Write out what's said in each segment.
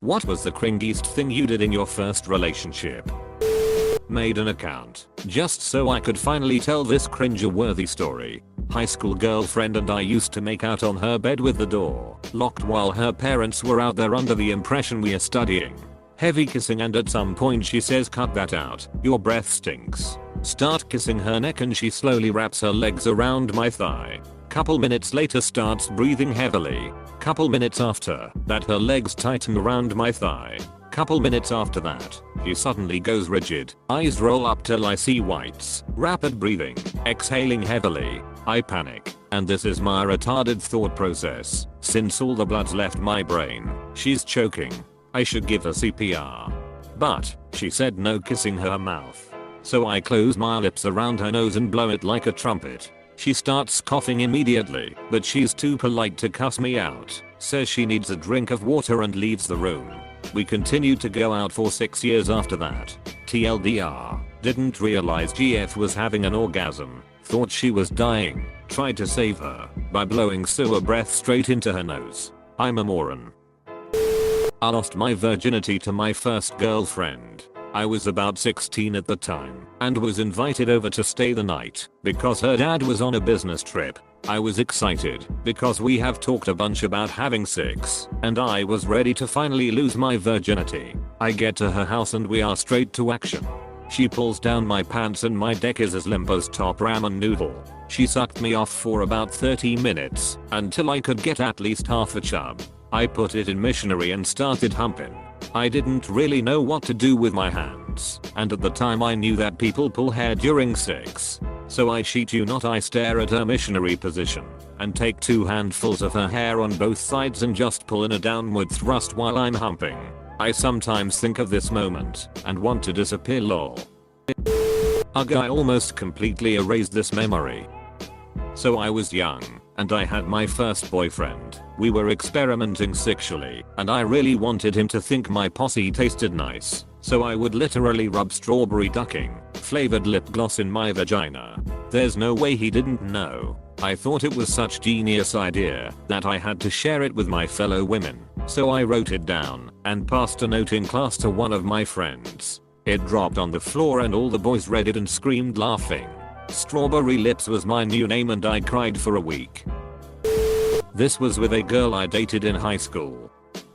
What was the cringiest thing you did in your first relationship? Made an account just so I could finally tell this cringe-worthy story. High school girlfriend and I used to make out on her bed with the door locked while her parents were out there under the impression we are studying. Heavy kissing, and at some point she says, "Cut that out, your breath stinks." Start kissing her neck and she slowly wraps her legs around my thigh. Couple minutes later starts breathing heavily. Couple minutes after that her legs tighten around my thigh. Couple minutes after that, she suddenly goes rigid. Eyes roll up till I see whites. Rapid breathing. Exhaling heavily. I panic. And this is my retarded thought process. Since all the blood's left my brain, she's choking. I should give her CPR. But she said no kissing her mouth. So I close my lips around her nose and blow it like a trumpet. She starts coughing immediately, but she's too polite to cuss me out. Says she needs a drink of water and leaves the room. We continued to go out for 6 years after that. TLDR. Didn't realize GF was having an orgasm. Thought she was dying. Tried to save her by blowing sewer breath straight into her nose. I'm a moron. I lost my virginity to my first girlfriend. I was about 16 at the time and was invited over to stay the night because her dad was on a business trip. I was excited because we have talked a bunch about having sex and I was ready to finally lose my virginity. I get to her house and we are straight to action. She pulls down my pants and my dick is as limp as top ramen noodle. She sucked me off for about 30 minutes until I could get at least half a chub. I put it in missionary and started humping. I didn't really know what to do with my hands, and at the time I knew that people pull hair during sex. So I shit you not, I stare at her missionary position and take 2 handfuls of her hair on both sides and just pull in a downward thrust while I'm humping. I sometimes think of this moment and want to disappear, lol. Ugh, I almost completely erased this memory. So I was young and I had my first boyfriend. We were experimenting sexually and I really wanted him to think my posse tasted nice. So I would literally rub strawberry ducking flavored lip gloss in my vagina. There's no way he didn't know. I thought it was such genius idea that I had to share it with my fellow women. So I wrote it down and passed a note in class to one of my friends. It dropped on the floor and all the boys read it and screamed laughing. Strawberry Lips was my new name and I cried for a week. This was with a girl I dated in high school.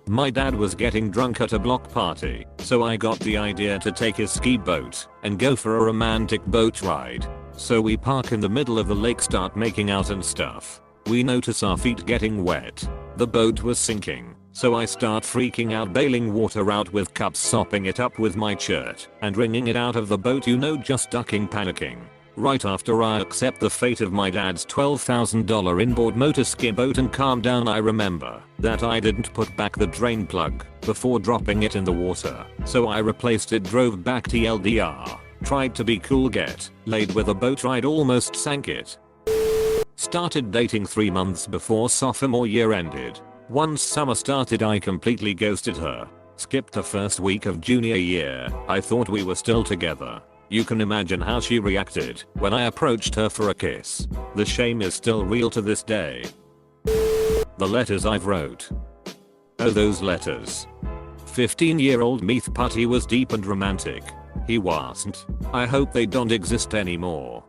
My dad was getting drunk at a block party, so I got the idea to take his ski boat and go for a romantic boat ride. So we park in the middle of the lake, start making out and stuff. We notice our feet getting wet. The boat was sinking, so I start freaking out, bailing water out with cups, sopping it up with my shirt and wringing it out of the boat, just ducking, panicking. Right after I accept the fate of my dad's $12,000 inboard motor ski boat and calm down, I remember that I didn't put back the drain plug before dropping it in the water. So I replaced it, drove back TLDR, tried to be cool, get laid with a boat ride, almost sank it. Started dating 3 months before sophomore year ended. Once summer started I completely ghosted her. Skipped the first week of junior year. I thought we were still together. You can imagine how she reacted when I approached her for a kiss. The shame is still real to this day. The letters I've wrote. Oh, those letters. 15-year-old Meath Putty was deep and romantic. He wasn't. I hope they don't exist anymore.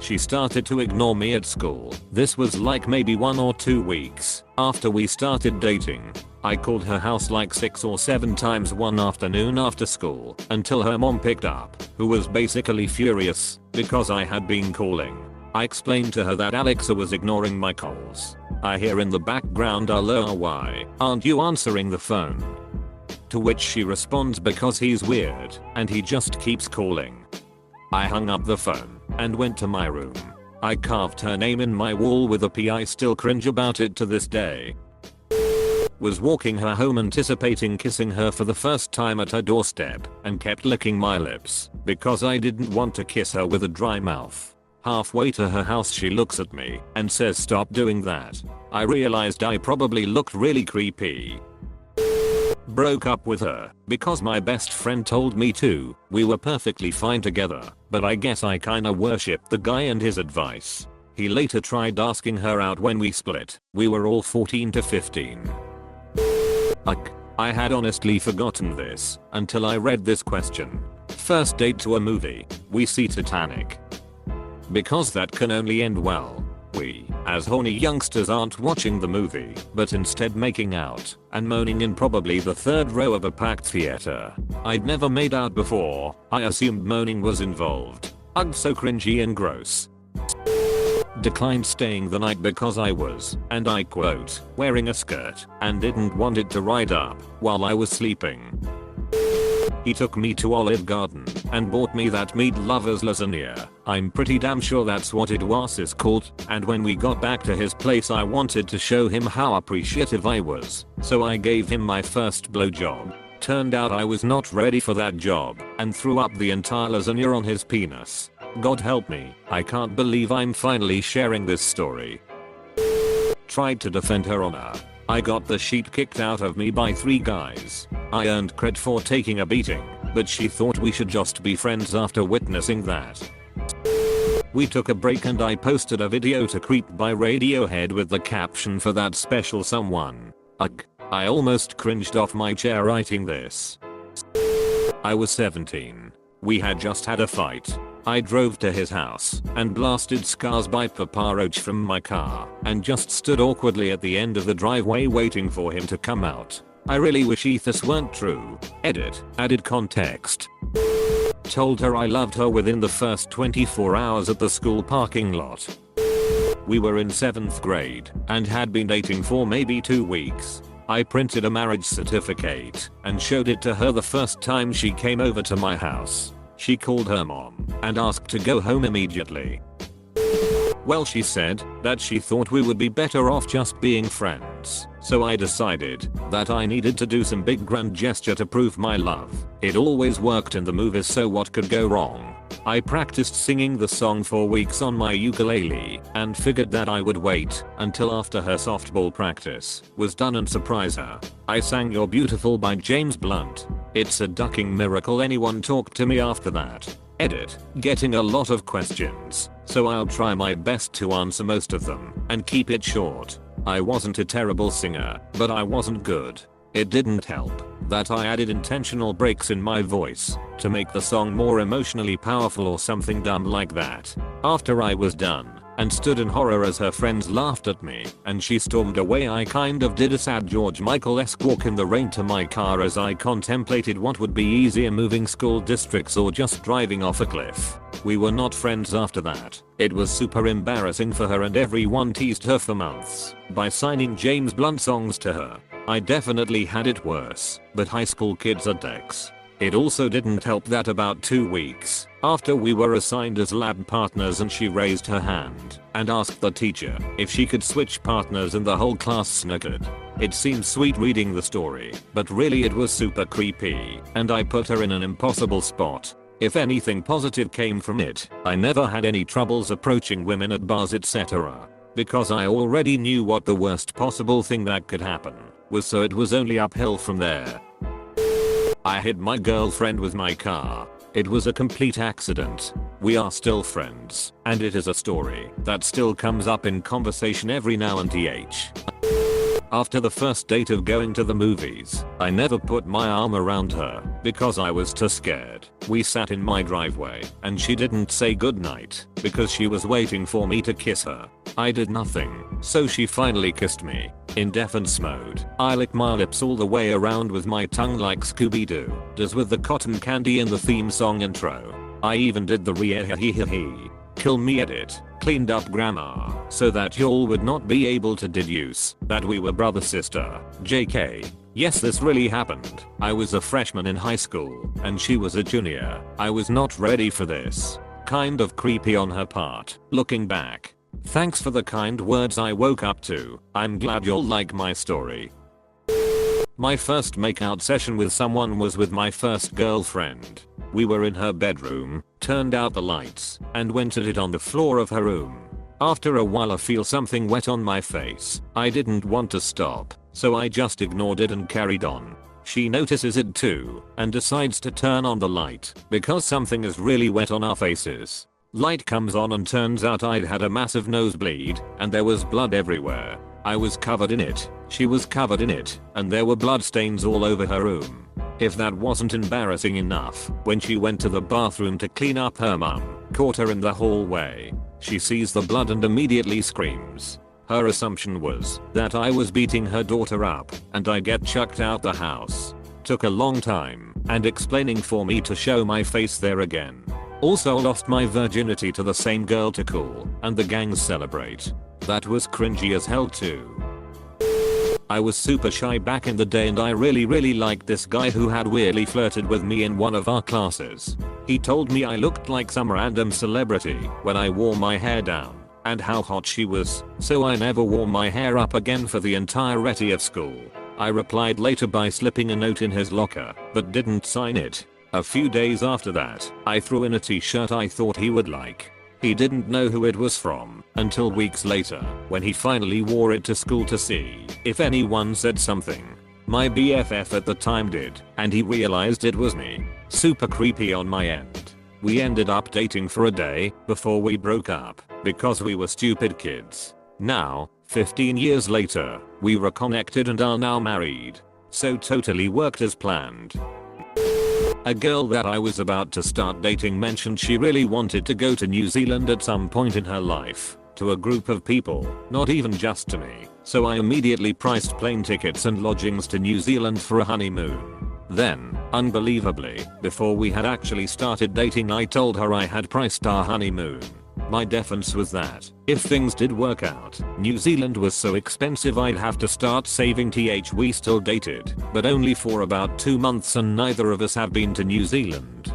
She started to ignore me at school. This was like maybe 1 or 2 weeks after we started dating. I called her house like 6 or 7 times one afternoon after school until her mom picked up, who was basically furious because I had been calling. I explained to her that Alexa was ignoring my calls. I hear in the background, "Hello, why aren't you answering the phone?" To which she responds, "Because he's weird and he just keeps calling." I hung up the phone and went to my room. I carved her name in my wall with a P. I still cringe about it to this day. Was walking her home anticipating kissing her for the first time at her doorstep and kept licking my lips because I didn't want to kiss her with a dry mouth. Halfway to her house she looks at me and says, "Stop doing that." I realized I probably looked really creepy. Broke up with her because my best friend told me to. We were perfectly fine together, but I guess I kinda worshipped the guy and his advice. He later tried asking her out when we split. We were all 14 to 15. I had honestly forgotten this until I read this question. First date to a movie. We see Titanic. Because that can only end well. We, as horny youngsters, aren't watching the movie, but instead making out and moaning in probably the third row of a packed theater. I'd never made out before. I assumed moaning was involved. Ugh, so cringy and gross. Declined staying the night because I was, and I quote, wearing a skirt and didn't want it to ride up while I was sleeping. He took me to Olive Garden and bought me that meat lovers lasagna. I'm pretty damn sure that's what it was is called, and when we got back to his place I wanted to show him how appreciative I was, so I gave him my first blowjob. Turned out I was not ready for that job and threw up the entire lasagna on his penis. God help me, I can't believe I'm finally sharing this story. Tried to defend her honor. I got the shit kicked out of me by 3 guys. I earned cred for taking a beating, but she thought we should just be friends after witnessing that. We took a break and I posted a video to Creep by Radiohead with the caption for that special someone. Ugh, I almost cringed off my chair writing this. I was 17. We had just had a fight. I drove to his house and blasted Scars by Papa Roach from my car and just stood awkwardly at the end of the driveway waiting for him to come out. I really wish this weren't true. Edit. Added context. Told her I loved her within the first 24 hours at the school parking lot. We were in 7th grade and had been dating for maybe 2 weeks. I printed a marriage certificate and showed it to her the first time she came over to my house. She called her mom and asked to go home immediately. Well, she said that she thought we would be better off just being friends. So I decided that I needed to do some big grand gesture to prove my love. It always worked in the movies, so what could go wrong? I practiced singing the song for weeks on my ukulele and figured that I would wait until after her softball practice was done and surprise her. I sang You're Beautiful by James Blunt. It's a ducking miracle anyone talked to me after that. Edit. Getting a lot of questions, so I'll try my best to answer most of them and keep it short. I wasn't a terrible singer, but I wasn't good. It didn't help that I added intentional breaks in my voice to make the song more emotionally powerful or something dumb like that. After I was done and stood in horror as her friends laughed at me and she stormed away, I kind of did a sad George Michael-esque walk in the rain to my car as I contemplated what would be easier, moving school districts or just driving off a cliff. We were not friends after that. It was super embarrassing for her and everyone teased her for months by signing James Blunt songs to her. I definitely had it worse, but high school kids are dicks. It also didn't help that about 2 weeks after we were assigned as lab partners and she raised her hand and asked the teacher if she could switch partners and the whole class sniggered. It seemed sweet reading the story, but really it was super creepy and I put her in an impossible spot. If anything positive came from it, I never had any troubles approaching women at bars etc. because I already knew what the worst possible thing that could happen was, so it was only uphill from there. I hit my girlfriend with my car. It was a complete accident. We are still friends, and it is a story that still comes up in conversation every now and th. After the first date of going to the movies, I never put my arm around her because I was too scared. We sat in my driveway and she didn't say goodnight because she was waiting for me to kiss her. I did nothing, so she finally kissed me. In defense mode, I licked my lips all the way around with my tongue like Scooby-Doo does with the cotton candy in the theme song intro. I even did the re-hee-hee-hee. Kill me edit. Cleaned up grammar so that y'all would not be able to deduce that we were brother sister. JK. Yes, this really happened. I was a freshman in high school and she was a junior. I was not ready for this. Kind of creepy on her part, looking back. Thanks for the kind words I woke up to. I'm glad you'll like my story. My first makeout session with someone was with my first girlfriend. We were in her bedroom, turned out the lights, and went at it on the floor of her room. After a while I feel something wet on my face. I didn't want to stop, so I just ignored it and carried on. She notices it too, and decides to turn on the light, because something is really wet on our faces. Light comes on and turns out I'd had a massive nosebleed, and there was blood everywhere. I was covered in it, she was covered in it, and there were bloodstains all over her room. If that wasn't embarrassing enough, when she went to the bathroom to clean up, her mum caught her in the hallway. She sees the blood and immediately screams. Her assumption was that I was beating her daughter up and I get chucked out the house. Took a long time and explaining for me to show my face there again. Also lost my virginity to the same girl to cool and the gangs celebrate. That was cringy as hell too. I was super shy back in the day and I really liked this guy who had weirdly flirted with me in one of our classes. He told me I looked like some random celebrity when I wore my hair down and how hot she was, so I never wore my hair up again for the entirety of school. I replied later by slipping a note in his locker, but didn't sign it. A few days after that, I threw in a t-shirt I thought he would like. He didn't know who it was from until weeks later when he finally wore it to school to see if anyone said something. My BFF at the time did, and he realized it was me. Super creepy on my end. We ended up dating for a day before we broke up because we were stupid kids. Now, 15 years later, we reconnected and are now married. So totally worked as planned. A girl that I was about to start dating mentioned she really wanted to go to New Zealand at some point in her life, to a group of people, not even just to me, so I immediately priced plane tickets and lodgings to New Zealand for a honeymoon. Then, unbelievably, before we had actually started dating, I told her I had priced our honeymoon. My defense was that, if things did work out, New Zealand was so expensive I'd have to start saving. We still dated, but only for about 2 months and neither of us have been to New Zealand.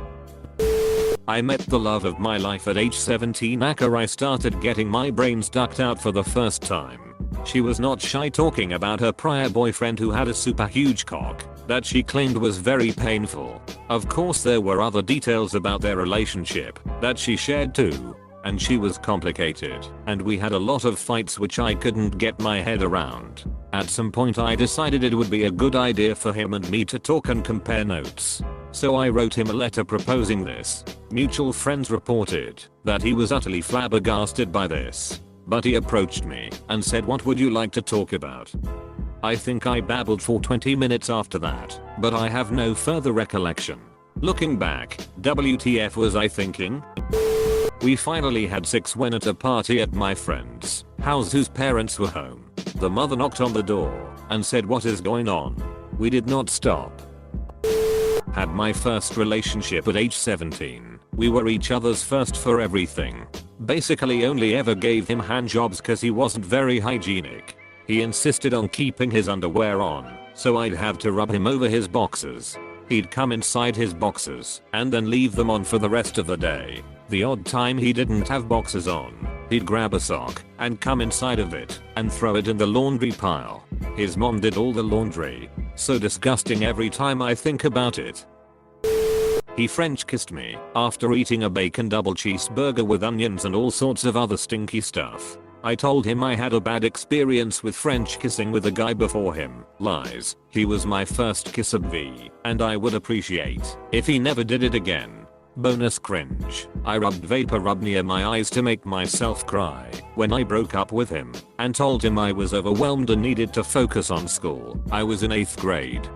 I met the love of my life at age 17 after I started getting my brains ducked out for the first time. She was not shy talking about her prior boyfriend who had a super huge cock that she claimed was very painful. Of course there were other details about their relationship that she shared too. And she was complicated, and we had a lot of fights which I couldn't get my head around. At some point I decided it would be a good idea for him and me to talk and compare notes. So I wrote him a letter proposing this. Mutual friends reported that he was utterly flabbergasted by this. But he approached me and said, "What would you like to talk about?" I think I babbled for 20 minutes after that, but I have no further recollection. Looking back, WTF was I thinking? We finally had sex when at a party at my friend's house whose parents were home. The mother knocked on the door and said, "What is going on?" We did not stop. Had my first relationship at age 17. We were each other's first for everything. Basically only ever gave him handjobs cause he wasn't very hygienic. He insisted on keeping his underwear on, so I'd have to rub him over his boxers. He'd come inside his boxers and then leave them on for the rest of the day. The odd time he didn't have boxers on, he'd grab a sock and come inside of it and throw it in the laundry pile. His mom did all the laundry. So disgusting every time I think about it. He French kissed me after eating a bacon double cheeseburger with onions and all sorts of other stinky stuff. I told him I had a bad experience with French kissing with a guy before him. Lies. He was my first kiss at V, and I would appreciate if he never did it again. Bonus cringe. I rubbed vapor rub near my eyes to make myself cry when I broke up with him and told him I was overwhelmed and needed to focus on school. I was in 8th grade.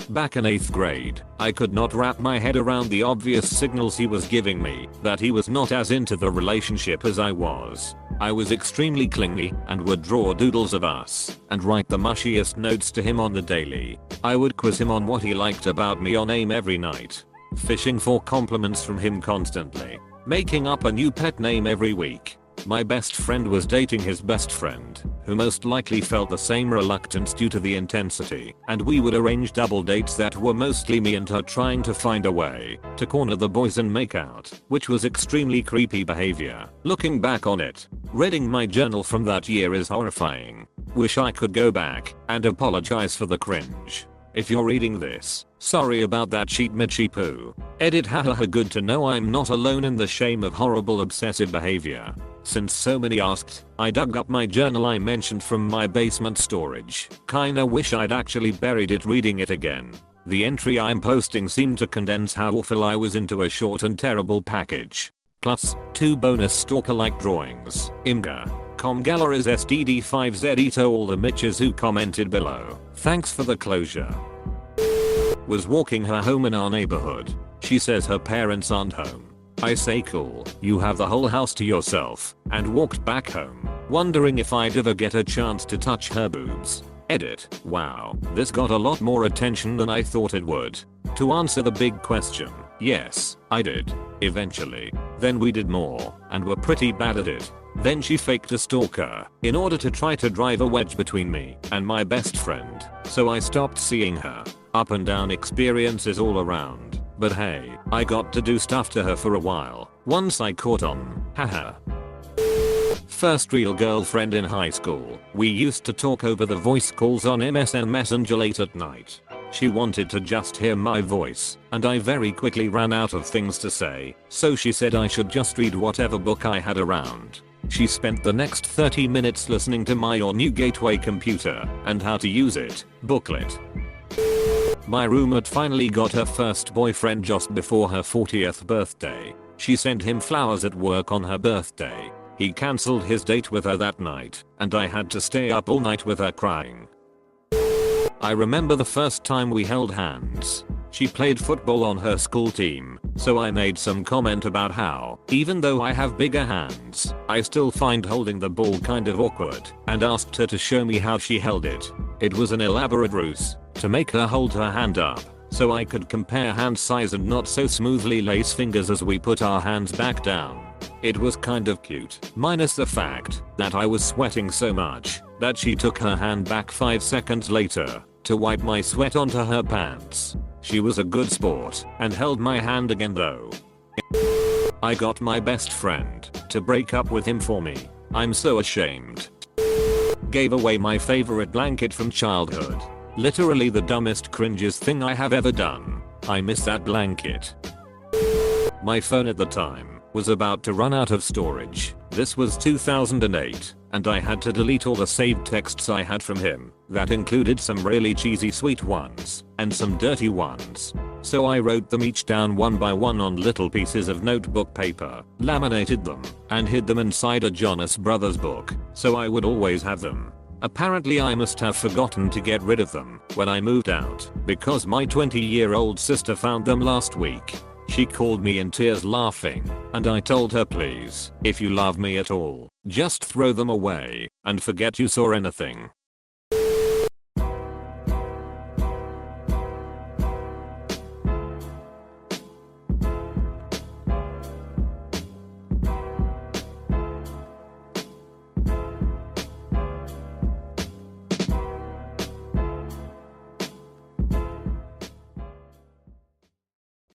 Back in 8th grade, I could not wrap my head around the obvious signals he was giving me that he was not as into the relationship as I was. I was extremely clingy and would draw doodles of us and write the mushiest notes to him on the daily. I would quiz him on what he liked about me on AIM every night. Fishing for compliments from him constantly. Making up a new pet name every week. My best friend was dating his best friend, who most likely felt the same reluctance due to the intensity, and we would arrange double dates that were mostly me and her trying to find a way to corner the boys and make out, which was extremely creepy behavior. Looking back on it, reading my journal from that year is horrifying. Wish I could go back and apologize for the cringe. If you're reading this, sorry about that cheat Mitchie poo. Edit hahaha good to know I'm not alone in the shame of horrible obsessive behavior. Since so many asked, I dug up my journal I mentioned from my basement storage. Kinda wish I'd actually buried it reading it again. The entry I'm posting seemed to condense how awful I was into a short and terrible package. Plus, 2 bonus stalker-like drawings. Imga. Galleries SDD5Z to all the Mitches who commented below. Thanks for the closure. Was walking her home in our neighborhood. She says her parents aren't home. I say cool, you have the whole house to yourself, and walked back home, wondering if I'd ever get a chance to touch her boobs. Edit. Wow, this got a lot more attention than I thought it would. To answer the big question, yes, I did. Eventually. Then we did more, and were pretty bad at it. Then she faked a stalker, in order to try to drive a wedge between me and my best friend, so I stopped seeing her. Up and down experiences all around. But hey, I got to do stuff to her for a while, once I caught on. Haha. First real girlfriend in high school. We used to talk over the voice calls on MSN Messenger late at night. She wanted to just hear my voice, and I very quickly ran out of things to say, so she said I should just read whatever book I had around. She spent the next 30 minutes listening to my Your New Gateway Computer and How to Use It booklet. My roommate finally got her first boyfriend just before her 40th birthday. She sent him flowers at work on her birthday. He cancelled his date with her that night, and I had to stay up all night with her crying. I remember the first time we held hands. She played football on her school team, so I made some comment about how, even though I have bigger hands, I still find holding the ball kind of awkward, and asked her to show me how she held it. It was an elaborate ruse to make her hold her hand up, so I could compare hand size and not so smoothly lace fingers as we put our hands back down. It was kind of cute, minus the fact that I was sweating so much that she took her hand back 5 seconds later to wipe my sweat onto her pants. She was a good sport and held my hand again though. I got my best friend to break up with him for me. I'm so ashamed. Gave away my favorite blanket from childhood. Literally the dumbest cringiest thing I have ever done. I miss that blanket. My phone at the time was about to run out of storage. This was 2008, and I had to delete all the saved texts I had from him. That included some really cheesy sweet ones, and some dirty ones. So I wrote them each down one by one on little pieces of notebook paper, laminated them, and hid them inside a Jonas Brothers book, so I would always have them. Apparently I must have forgotten to get rid of them when I moved out, because my 20-year-old sister found them last week. She called me in tears laughing, and I told her please, if you love me at all, just throw them away, and forget you saw anything.